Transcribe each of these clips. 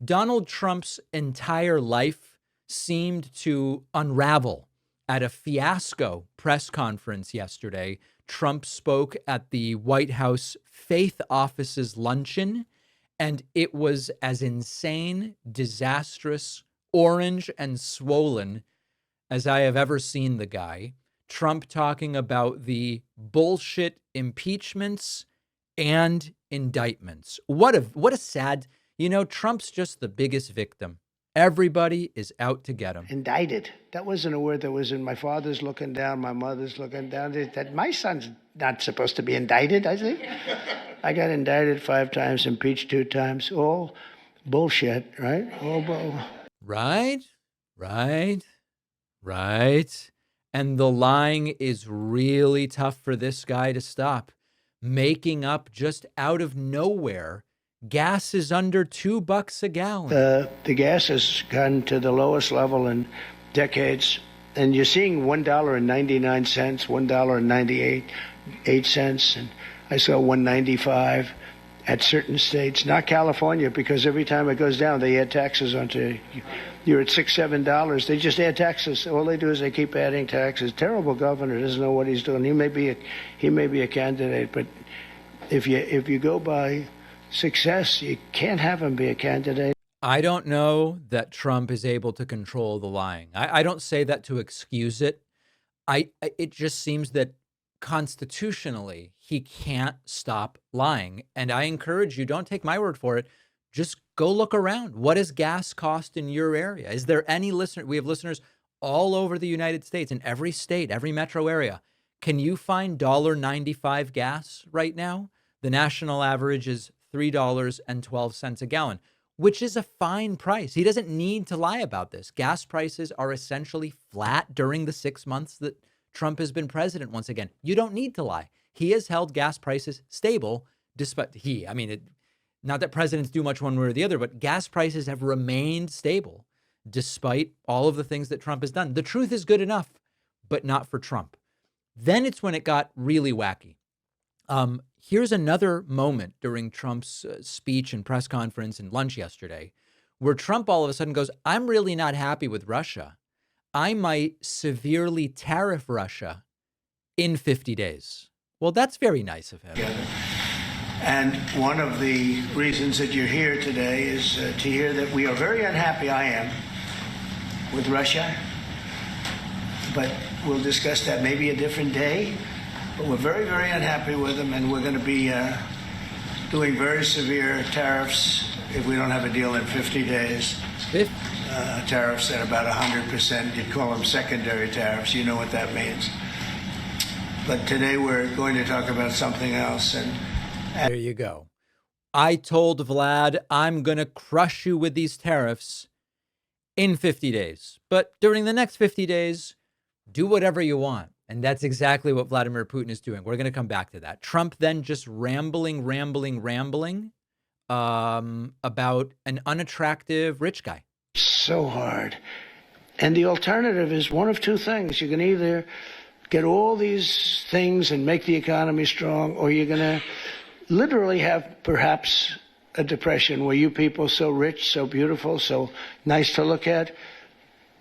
Donald Trump's entire life seemed to unravel at a fiasco press conference yesterday. Trump spoke at the White House Faith Office's luncheon, and it was as insane, disastrous, orange, and swollen as I have ever seen the guy. Trump talking about the bullshit impeachments and indictments. What a sad, Trump's just the biggest victim. Everybody is out to get him. Indicted. That wasn't a word that was in my father's looking down, my mother's looking down. That my son's not supposed to be indicted, I think. I got indicted 5 times, impeached 2 times. All bullshit, right? All Right. And the lying is really tough for this guy to stop. Making up just out of nowhere. Gas is under $2 a gallon. The gas has gone to the lowest level in decades. And you're seeing $1.99, $1.98, and I saw $1.95 at certain states, not California, because every time it goes down, they add taxes onto you. You're at $6, $7. They just add taxes. All they do is they keep adding taxes. Terrible governor, doesn't know what he's doing. He may be a candidate, but if you go by success, you can't have him be a candidate. I don't know that Trump is able to control the lying. I don't say that to excuse it. It just seems that constitutionally he can't stop lying. And I encourage you, don't take my word for it. Just go look around. What does gas cost in your area? Is there any listener? We have listeners all over the United States, in every state, every metro area. Can you find $1.95 gas right now? The national average is $3.12 a gallon, which is a fine price. He doesn't need to lie about this. Gas prices are essentially flat during the 6 months that Trump has been president once again. You don't need to lie. He has held gas prices stable despite not that presidents do much one way or the other, but gas prices have remained stable despite all of the things that Trump has done. The truth is good enough, but not for Trump. Then it's when it got really wacky. Here's another moment during Trump's speech and press conference and lunch yesterday where Trump all of a sudden goes, I'm really not happy with Russia. I might severely tariff Russia in 50 days. Well, that's very nice of him. And one of the reasons that you're here today is to hear that we are very unhappy, I am, with Russia. But we'll discuss that maybe a different day. But we're very, very unhappy with them, and we're going to be doing very severe tariffs if we don't have a deal in 50 days. Tariffs at about 100%. You'd call them secondary tariffs. You know what that means. But today we're going to talk about something else. And there you go. I told Vlad I'm going to crush you with these tariffs in 50 days. But during the next 50 days, do whatever you want. And that's exactly what Vladimir Putin is doing. We're going to come back to that. Trump then just rambling about an unattractive rich guy. So hard. And the alternative is one of two things. You can either get all these things and make the economy strong, or you're going to literally have perhaps a depression where you people so rich, so beautiful, so nice to look at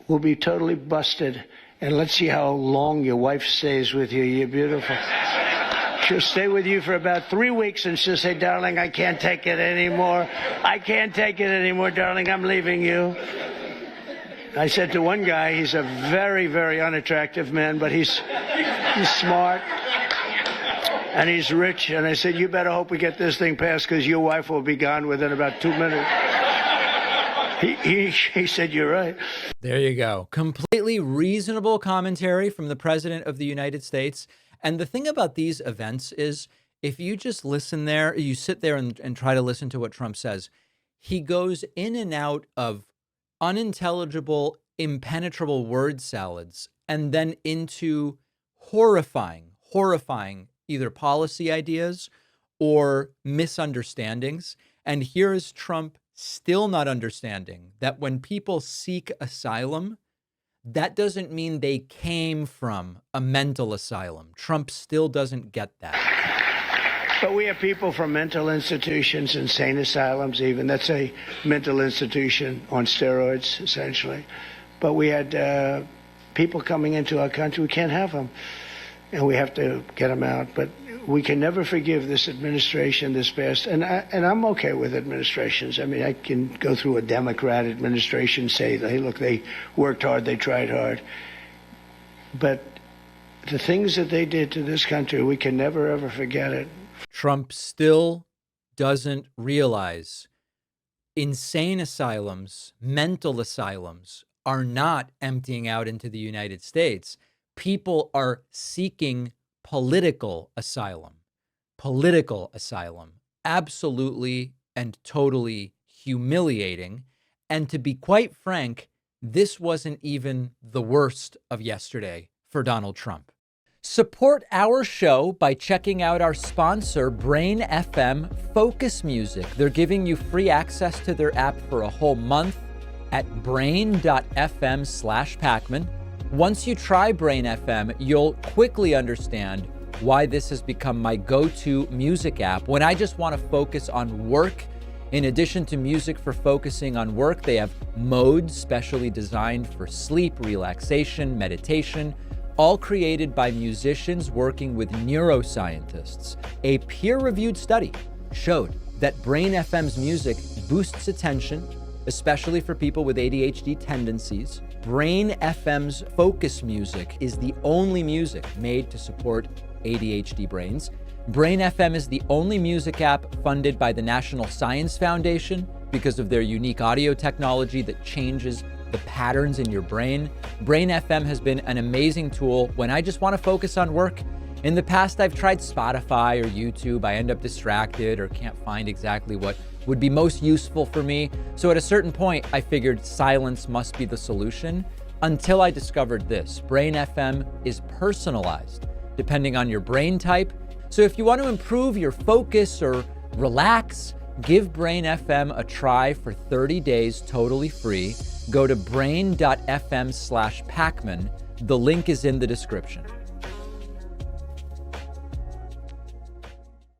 will be totally busted. And let's see how long your wife stays with you. You're beautiful. She'll stay with you for about 3 weeks and she'll say, darling, I can't take it anymore. I can't take it anymore, darling. I'm leaving you. I said to one guy, he's a very, very unattractive man, but he's smart and he's rich. And I said, you better hope we get this thing passed because your wife will be gone within about 2 minutes. He said, you're right. There you go. Completely reasonable commentary from the President of the United States. And the thing about these events is if you just listen there, you sit there and try to listen to what Trump says, he goes in and out of unintelligible, impenetrable word salads and then into horrifying either policy ideas or misunderstandings. And here is Trump still not understanding that when people seek asylum, that doesn't mean they came from a mental asylum. Trump still doesn't get that. But we have people from mental institutions, insane asylums even. That's a mental institution on steroids, essentially. But we had people coming into our country. We can't have them, and we have to get them out. But we can never forgive this administration, this past, and I'm okay with administrations. I mean, I can go through a Democrat administration, say, hey, look, they worked hard, they tried hard. But the things that they did to this country, we can never, ever forget it. Trump still doesn't realize insane asylums, mental asylums are not emptying out into the United States. People are seeking political asylum. Political asylum. Absolutely and totally humiliating. And to be quite frank, this wasn't even the worst of yesterday for Donald Trump. Support our show by checking out our sponsor, Brain FM Focus Music. They're giving you free access to their app for a whole month at brain.fm/Pacman. Once you try Brain FM, you'll quickly understand why this has become my go-to music app. When I just want to focus on work, in addition to music for focusing on work, they have modes specially designed for sleep, relaxation, meditation, all created by musicians working with neuroscientists. A peer-reviewed study showed that Brain FM's music boosts attention, especially for people with ADHD tendencies. Brain FM's focus music is the only music made to support ADHD brains. Brain FM is the only music app funded by the National Science Foundation because of their unique audio technology that changes the patterns in your brain. Brain FM has been an amazing tool when I just want to focus on work. In the past, I've tried Spotify or YouTube. I end up distracted or can't find exactly what would be most useful for me. So at a certain point, I figured silence must be the solution until I discovered this. Brain FM is personalized depending on your brain type. So if you want to improve your focus or relax, give Brain FM a try for 30 days totally free. Go to brain.fm/Pacman. The link is in the description.